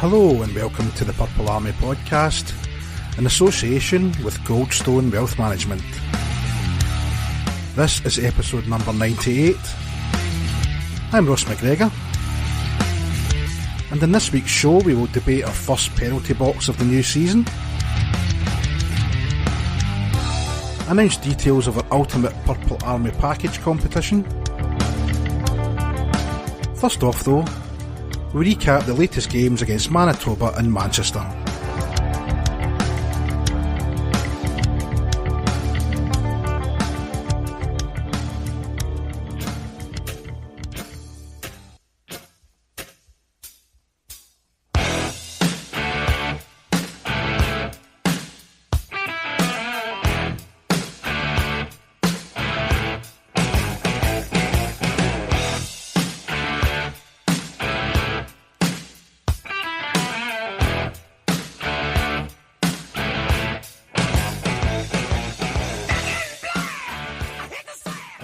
Hello and welcome to the Purple Army podcast in association with Goldstone Wealth Management. This is episode number 98. I'm Ross McGregor, and in this week's show we will debate our first penalty box of the new season, announce details of our ultimate Purple Army package competition. First off though, we recap the latest games against Manitoba and Manchester.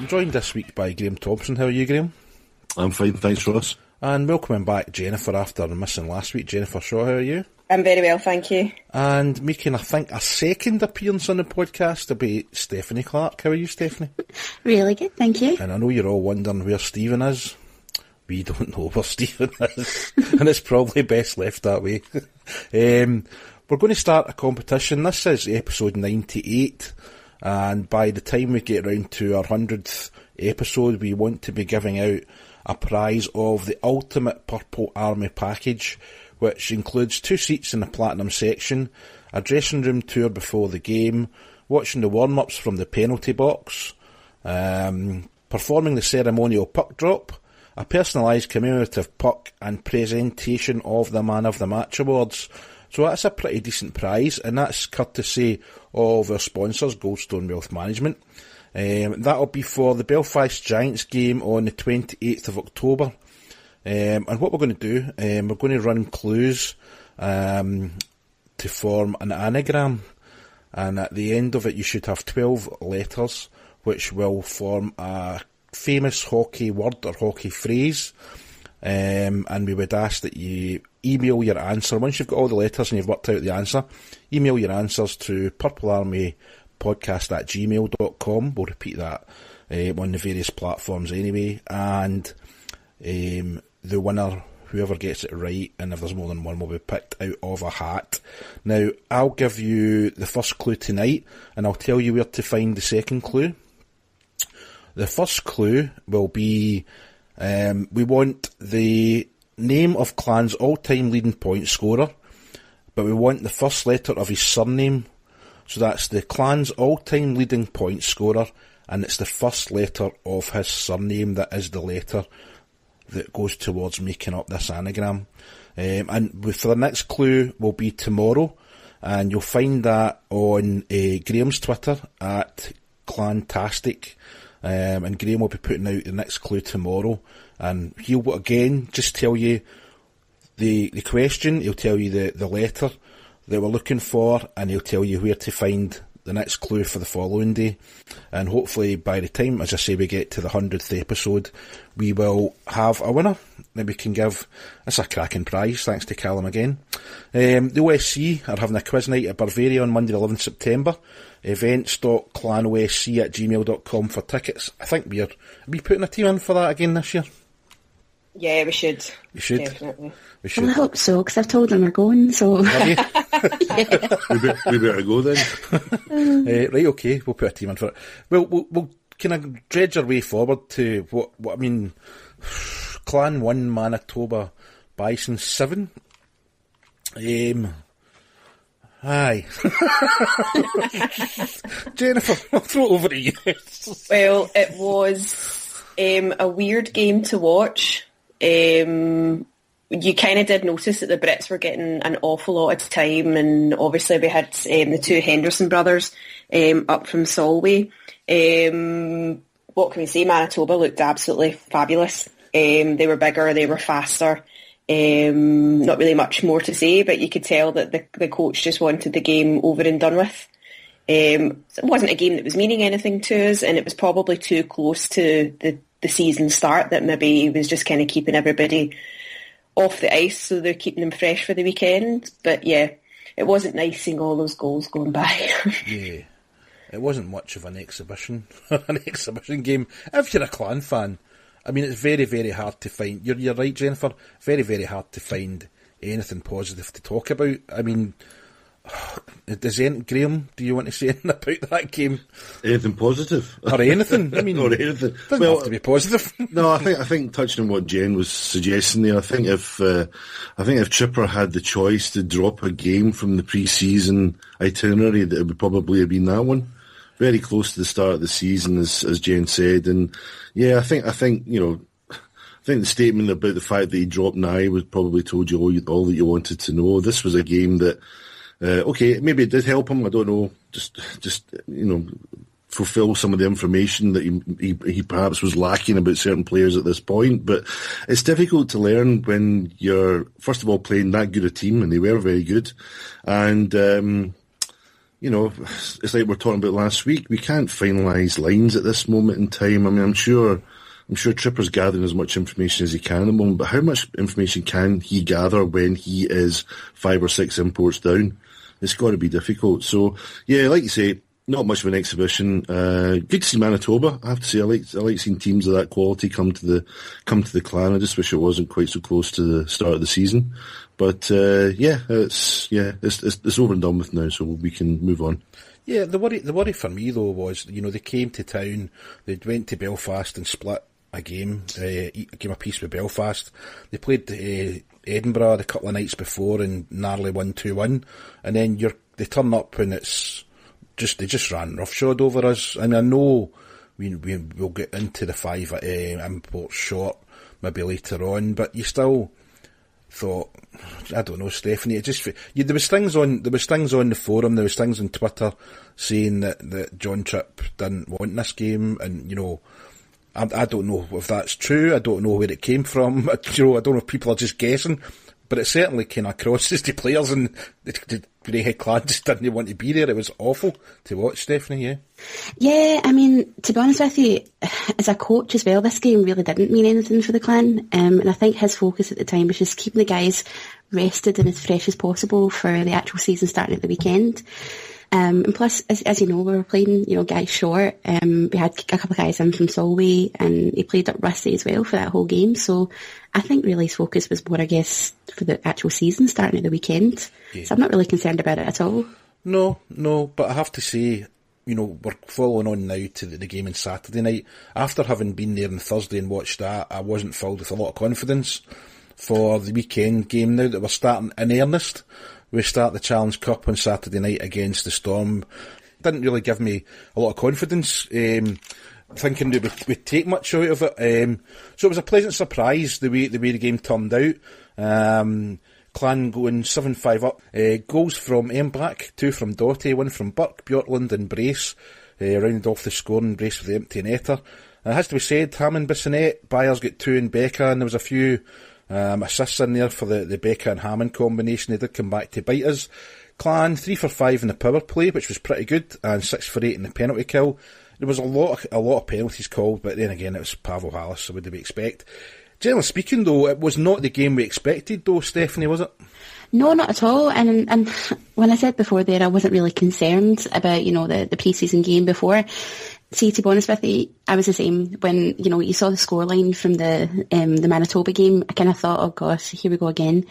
Joined this week by Graham Thompson. How are you, Graham? I'm fine, thanks, Ross. And welcoming back Jennifer after missing last week. Jennifer Shaw, how are you? I'm very well, thank you. And making, I think, a second appearance on the podcast will be Stephanie Clark. How are you, Stephanie? Really good, thank you. And I know you're all wondering where Stephen is. We don't know where Stephen is, and it's probably best left that way. We're going to start a competition. This is episode 98. And by the time we get around to our 100th episode, we want to be giving out a prize of the ultimate Purple Army package, which includes 2 seats in the Platinum section, a dressing room tour before the game, watching the warm-ups from the penalty box, performing the ceremonial puck drop, a personalised commemorative puck, and presentation of the Man of the Match awards. So that's a pretty decent prize, and that's courtesy of our sponsors, Goldstone Wealth Management. That'll be for the Belfast Giants game on the 28th of October. And what we're going to do, we're going to run clues to form an anagram. And at the end of it, you should have 12 letters, which will form a famous hockey word or hockey phrase. And we would ask that you email your answer. Once you've got all the letters and you've worked out the answer, email your answers to purplearmypodcast@gmail.com. We'll repeat that on the various platforms anyway. And the winner, whoever gets it right, and if there's more than one, will be picked out of a hat. Now, I'll give you the first clue tonight, and I'll tell you where to find the second clue. The first clue will be... we want the name of Clan's all-time leading point scorer, but we want the first letter of his surname. So that's the Clan's all-time leading point scorer, and it's the first letter of his surname that is the letter that goes towards making up this anagram. And for the next clue will be tomorrow, and you'll find that on Graham's Twitter at Clantastic. And Graham will be putting out the next clue tomorrow, and he'll again just tell you the question, he'll tell you the letter that we're looking for, and he'll tell you where to find the next clue for the following day. And hopefully by the time, as I say, we get to the 100th episode, we will have a winner that we can give. That's a cracking prize, thanks to Callum again. The OSC are having a quiz night at Bavaria on Monday the 11th September. Events.clanosc@gmail.com for tickets. I think are we putting a team in for that again this year? Yeah, we should. We should. Definitely. We should. Well, I hope so, because I've told them we're going, so... Have you? Yeah. We better go then. Right, okay, we'll put a team in for it. We'll kind of dredge our way forward to what I mean, Clan 1, Manitoba Bison 7. Aye. Jennifer, I'll throw it over to you. Well, it was a weird game to watch. You kind of did notice that the Brits were getting an awful lot of time, and obviously we had the 2 Henderson brothers up from Solway. What can we say? Manitoba looked absolutely fabulous. They were bigger, they were faster. Not really much more to say, but you could tell that the coach just wanted the game over and done with. It wasn't a game that was meaning anything to us, and it was probably too close to the season start that maybe he was just kind of keeping everybody off the ice, so they're keeping them fresh for the weekend. But yeah, it wasn't nice seeing all those goals going by. Yeah, it wasn't much of an exhibition, game. If you're a Clan fan, I mean, it's very, very hard to find. You're right, Jennifer. Very, very hard to find anything positive to talk about. I mean, Graham, do you want to say anything about that game? Anything positive? Or anything? I mean, or anything. Doesn't have to be positive. No, I think touching on what Jen was suggesting there, I think if Chipper had the choice to drop a game from the pre-season itinerary, that it would probably have been that one. Very close to the start of the season, as Jen said, and yeah, I think the statement about the fact that he dropped Nye was probably told you all that you wanted to know. This was a game that, okay, maybe it did help him. I don't know. Just fulfill some of the information that he perhaps was lacking about certain players at this point. But it's difficult to learn when you're first of all playing that good a team, and they were very good, and. It's like we were talking about last week. We can't finalise lines at this moment in time. I mean, I'm sure Tripper's gathering as much information as he can at the moment, but how much information can he gather when he is 5 or 6 imports down? It's got to be difficult. So, yeah, like you say, not much of an exhibition. Good to see Manitoba. I have to say, I like seeing teams of that quality come to the Clan. I just wish it wasn't quite so close to the start of the season. But it's over and done with now, so we can move on. Yeah, the worry for me though was, they came to town, they went to Belfast and split a game apiece with Belfast. They played Edinburgh the couple of nights before and narrowly won 2-1, and then they turn up and they just ran roughshod over us. And I know we'll get into the 5 imports short maybe later on, but you still thought, I don't know, Stephanie, there was things on the forum, there was things on Twitter saying that John Tripp didn't want this game, and I don't know if that's true. I don't know where it came from. I don't know if people are just guessing, but it certainly kind of crosses the players, and the Greyhead Clan just didn't want to be there. It was awful to watch, Stephanie. Yeah. Yeah, I mean, to be honest with you, as a coach as well, this game really didn't mean anything for the Clan, and I think his focus at the time was just keeping the guys rested and as fresh as possible for the actual season starting at the weekend. And plus, as you know, we were playing, guys short. We had a couple of guys in from Solway, and he played up rusty as well for that whole game. So I think really his focus was more, I guess, for the actual season starting at the weekend. Yeah. So I'm not really concerned about it at all. No, but I have to say, we're following on now to the game on Saturday night. After having been there on Thursday and watched that, I wasn't filled with a lot of confidence for the weekend game now that we're starting in earnest. We start the Challenge Cup on Saturday night against the Storm. Didn't really give me a lot of confidence, thinking that we'd take much out of it. So it was a pleasant surprise the way the game turned out. Clan going 7-5 up. Goals from Black, 2 from Doughty, 1 from Burke, Bjorkland and Brace. Rounded off the scoring, Brace with the empty netter. It has to be said, Hammond, Bissonnette, Byers got 2 and Becca, and there was a few assists in there for the Becca and Hammond combination. They did come back to bite us. Clan 3 for 5 in the power play, which was pretty good, and 6 for 8 in the penalty kill. There was a lot of penalties called, but then again it was Pavel Halas, so what do we expect? Generally speaking though, it was not the game we expected though, Stephanie, was it? No, not at all. And when I said before there I wasn't really concerned about, the pre-season game before, see, to be honest with you, I was the same. When, you saw the scoreline from the Manitoba game, I kind of thought, oh gosh, here we go again.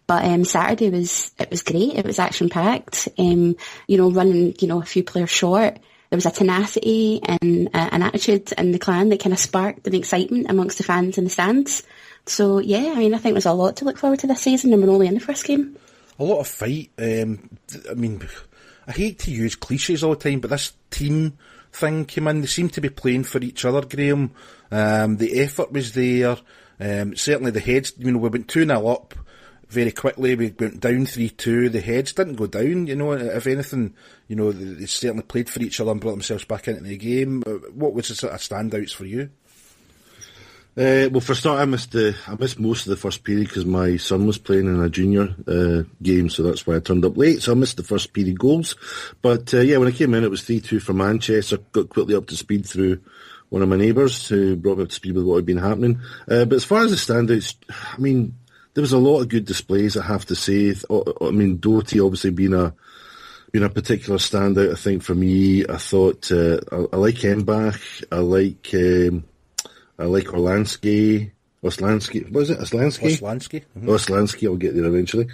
But Saturday was great. It was action-packed. Running, a few players short. There was a tenacity and an attitude in the Clan that kind of sparked an excitement amongst the fans in the stands. So, yeah, I think there's a lot to look forward to this season, and we're only in the first game. A lot of fight. I hate to use cliches all the time, but this team thing came in. They seemed to be playing for each other, Graham. The effort was there. Certainly the heads, we went 2-0 up very quickly. We went down 3-2. The heads didn't go down, if anything, they certainly played for each other and brought themselves back into the game. What was the sort of standouts for you? Well, for a start, I missed most of the first period because my son was playing in a junior game, so that's why I turned up late. So I missed the first period goals. But when I came in, it was 3-2 for Manchester. Got quickly up to speed through one of my neighbours who brought me up to speed with what had been happening. But as far as the standouts, there was a lot of good displays, I have to say. I mean, Doherty obviously being a particular standout, I think, for me. I thought I like Embach, I like Orlansky. Oslansky, what is it? Oslansky? Oslansky. Mm-hmm. Oslansky, I'll get there eventually.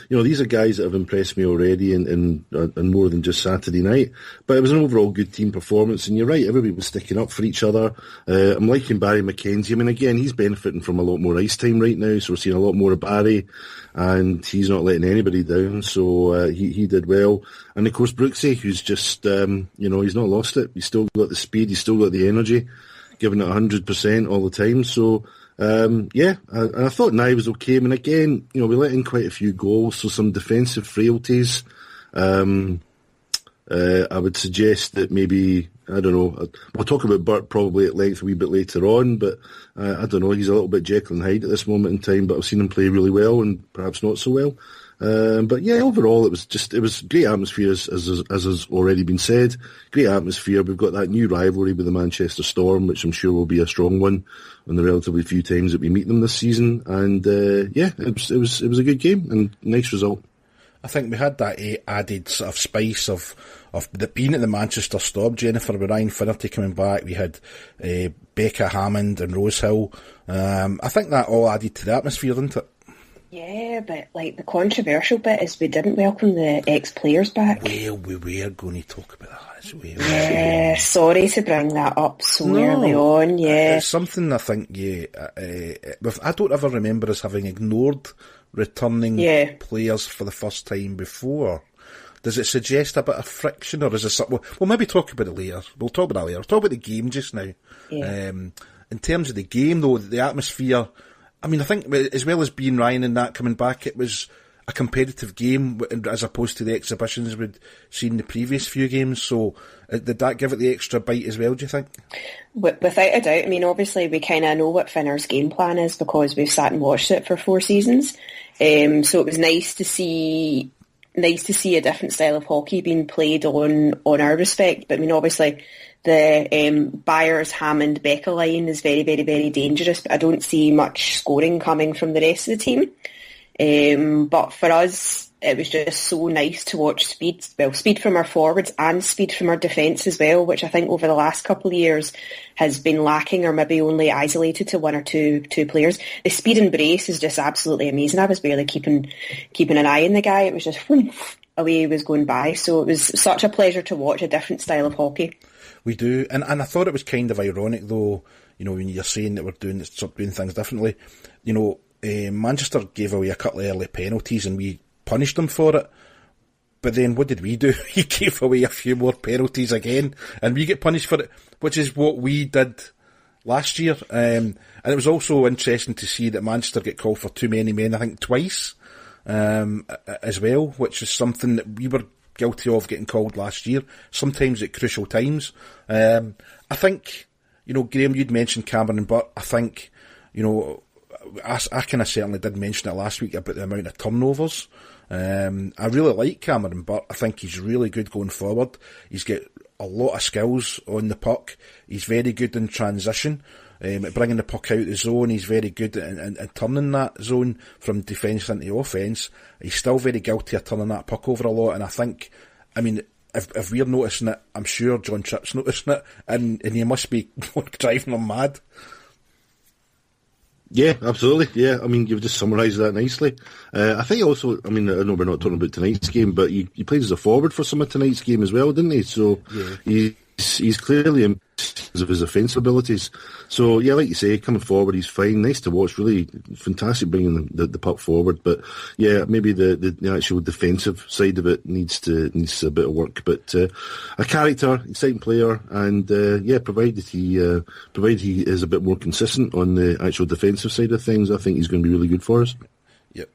These are guys that have impressed me already in more than just Saturday night. But it was an overall good team performance, and you're right, everybody was sticking up for each other. I'm liking Barry McKenzie. I mean, again, he's benefiting from a lot more ice time right now, so we're seeing a lot more of Barry, and he's not letting anybody down, so he did well. And of course, Brooksy, who's just, he's not lost it. He's still got the speed, he's still got the energy, giving it 100% all the time. So, I thought Nye was okay. I mean, again, we let in quite a few goals, so some defensive frailties. I would suggest that maybe, I don't know, we'll talk about Burt probably at length a wee bit later on, but I don't know, he's a little bit Jekyll and Hyde at this moment in time, but I've seen him play really well and perhaps not so well. But yeah, overall it was great atmosphere, as has already been said. Great atmosphere. We've got that new rivalry with the Manchester Storm, which I'm sure will be a strong one on the relatively few times that we meet them this season. And it was a good game and nice result. I think we had that added sort of spice of being at the Manchester Storm, Jennifer, with Ryan Finnerty coming back. We had Becca Hammond and Rosehill. I think that all added to the atmosphere, didn't it? Yeah, but the controversial bit is we didn't welcome the ex-players back. Well, we were going to talk about that as well. Yeah, sorry to bring that up so early on, yeah. It's something I think, I don't ever remember us having ignored returning players for the first time before. Does it suggest a bit of friction, or is it something? We'll maybe talk about it later. We'll talk about that later. We'll talk about the game just now. Yeah. In terms of the game, though, the atmosphere, I mean, I think as well as being Ryan and that coming back, it was a competitive game as opposed to the exhibitions we'd seen in the previous few games. So did that give it the extra bite as well, do you think? Without a doubt. I mean, obviously we kind of know what Finner's game plan is because we've sat and watched it for 4 seasons. So it was nice to see a different style of hockey being played on our respect. But I mean, obviously the Byers, Hammond, Becca line is very, very, very dangerous, but I don't see much scoring coming from the rest of the team. But for us, it was just so nice to watch speed from our forwards and speed from our defence as well, which I think over the last couple of years has been lacking, or maybe only isolated to one or two players. The speed and brace is just absolutely amazing. I was barely keeping an eye on the guy. It was just away he was going by. So it was such a pleasure to watch a different style of hockey. We do, and I thought it was kind of ironic though, when you're saying that we're doing things differently. Manchester gave away a couple of early penalties and we punished them for it. But then what did we do? We gave away a few more penalties again and we get punished for it, which is what we did last year. And it was also interesting to see that Manchester get called for too many men, I think twice, as well, which is something that we were guilty of getting called last year, sometimes at crucial times. I think, Graham, you'd mentioned Cameron Butt. I think, I kind of certainly did mention it last week about the amount of turnovers. I really like Cameron Butt. I think he's really good going forward. He's got a lot of skills on the puck. He's very good in transition. Bringing the puck out of the zone, he's very good at turning that zone from defence into offence. He's still very guilty of turning that puck over a lot, and I think, if we're noticing it, I'm sure John Tripp's noticing it, and he must be driving him mad. Yeah, absolutely. Yeah, you've just summarised that nicely. I think also, I know we're not talking about tonight's game, but he played as a forward for some of tonight's game as well, didn't he? So yeah. He's clearly in terms of his offensive abilities. So yeah, like you say, coming forward, he's fine. Nice to watch. Really fantastic bringing the puck forward. But yeah, maybe the actual defensive side of it needs a bit of work. But a character, exciting player, and provided he is a bit more consistent on the actual defensive side of things, I think he's going to be really good for us. Yeah,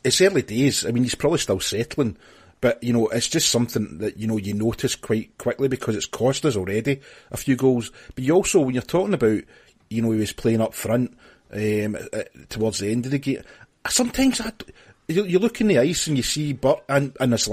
it's early days. He's probably still settling. But, it's just something that, you notice quite quickly because it's cost us already a few goals. But you also, when you're talking about, he was playing up front towards the end of the game, sometimes you look in the ice and you see Burt and this